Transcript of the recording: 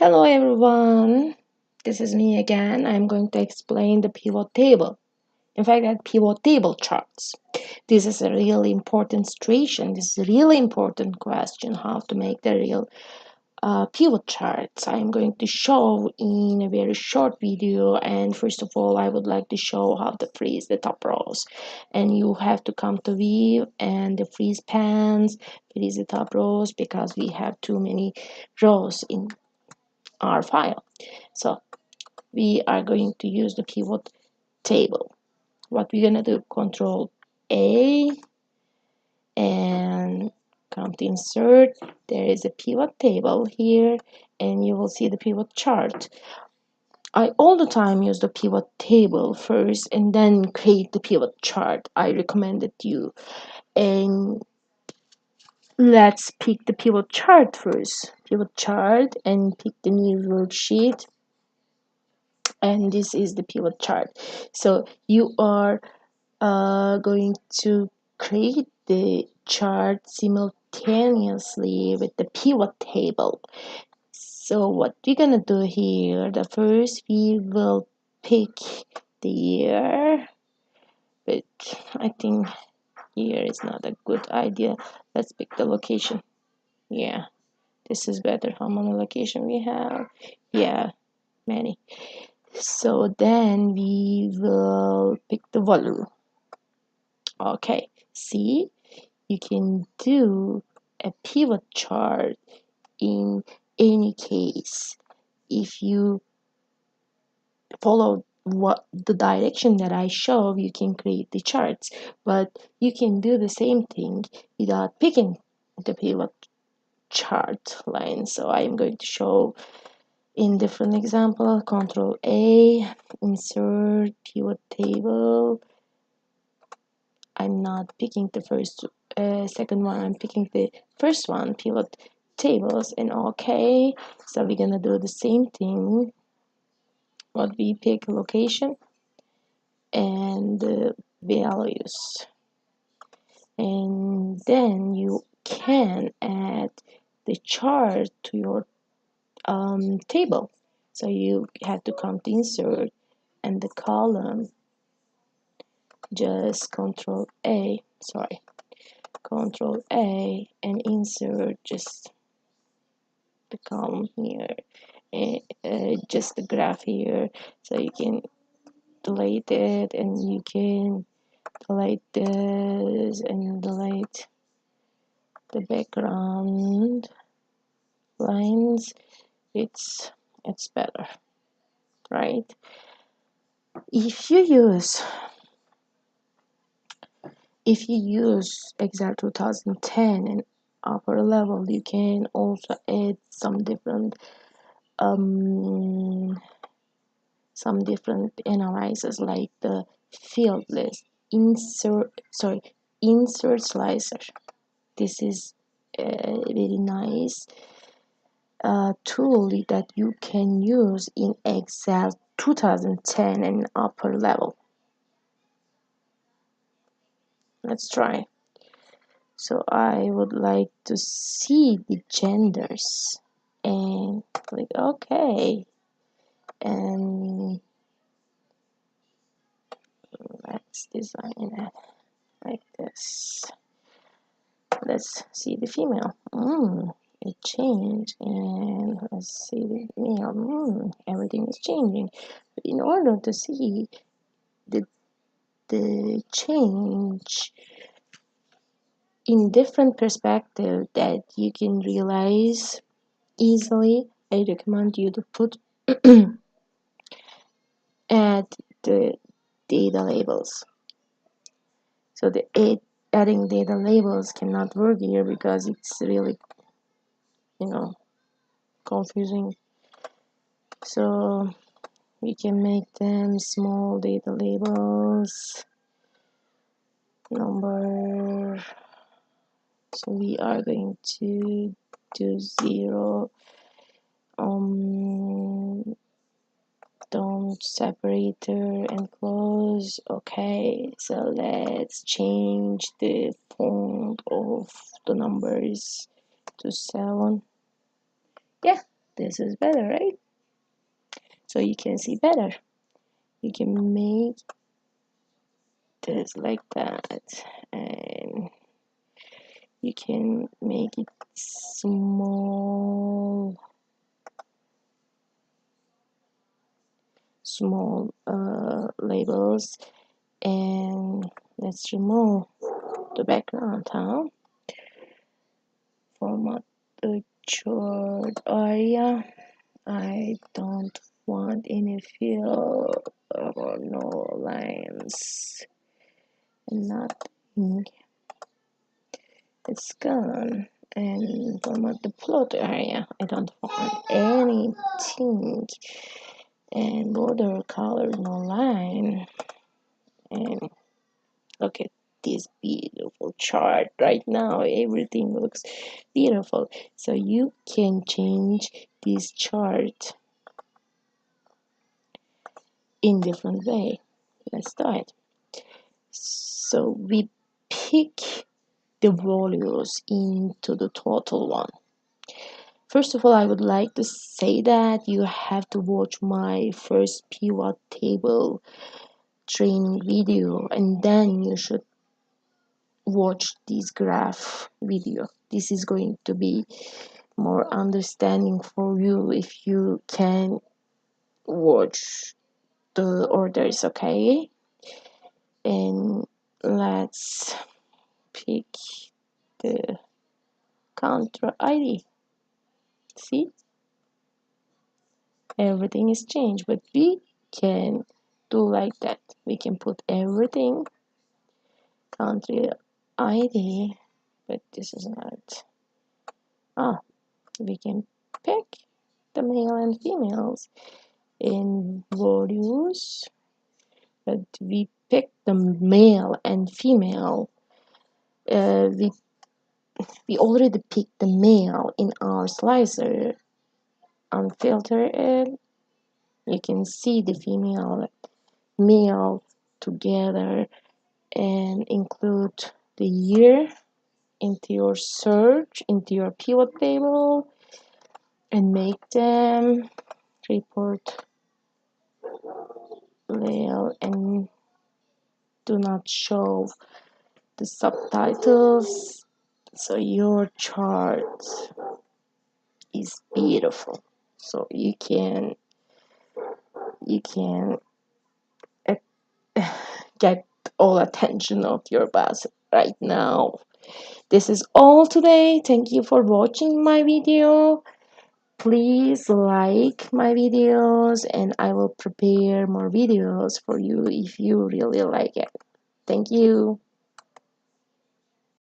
Hello everyone, this is me again. I'm going to explain the pivot table. In fact, that pivot table charts. This is a really important situation. This is a really important question, how to make the real pivot charts. I'm going to show in a very short video, and first of all I would like to show how to freeze the top rows. And you have to come to view and the freeze pans, freeze the top rows because we have too many rows in our file. So we are going to use the pivot table. What we're gonna do, Control A and come to insert. There is a pivot table here and you will see the pivot chart. I all the time use the pivot table first and then create the pivot chart. I recommend it to you. And let's pick the pivot chart first. Pivot chart and pick the new worksheet. And this is the pivot chart. So you are going to create the chart simultaneously with the pivot table. So what we're gonna do here, the first we will pick the year, but I think year is not a good idea. Let's pick the location. Yeah, this is better. How many location we have? Yeah, many. So then we will pick the volume. Okay, see, you can do a pivot chart in any case if you follow what the direction that I show. You can create the charts, but you can do the same thing without picking the pivot chart line. So I am going to show in different example. Control A, insert pivot table. I'm not picking the second one, I'm picking the first one, pivot tables, and okay. So we're gonna do the same thing. What we pick location and the values, and then you can add the chart to your table. So you have to come to insert and the column, just Control A and insert just the column here, just the graph here. So you can delete it and you can delete this and delete the background lines. It's better, right? If you use Excel 2010 and upper level, you can also add some different analyzers like the field list, insert slicer. This is a very nice tool that you can use in Excel 2010 and upper level. Let's try. So I would like to see the genders and click OK, and let's design it like this. Let's see the female. It changed, and let's see the male. Everything is changing. But in order to see the change in different perspective that you can realize easily, I recommend you to put add the data labels. So the adding data labels cannot work here because it's really confusing. So we can make them small data labels, number. So we are going to do 0. Don't separator and close. Okay, so let's change the font of the numbers to 7. Yeah, this is better, right? So you can see better. You can make this like that, and you can make it small labels. And let's remove the background, format the chart area. I don't want any fill or no lines, nothing. It's gone. And format the plot area. I don't want anything. And border color, no line. And look at this beautiful chart right now. Everything looks beautiful. So you can change this chart in different way. Let's do it. So we pick the values into the total one. First of all, I would like to say that you have to watch my first pivot table training video, and then you should watch this graph video. This is going to be more understanding for you if you can watch the orders, okay? And let's pick the counter ID. See, everything is changed, but we can do like that. We can put everything country ID, but this is not. We can pick the male and females in values, but we pick the male and female. We already picked the male in our slicer. Unfilter it. You can see the female, male together, and include the year into your search, into your pivot table, and make them report layout, and do not show the subtitles, so your chart is beautiful. So you can get all attention of your boss right now. This is all today. Thank you for watching my video. Please like my videos, and I will prepare more videos for you if you really like it. Thank you.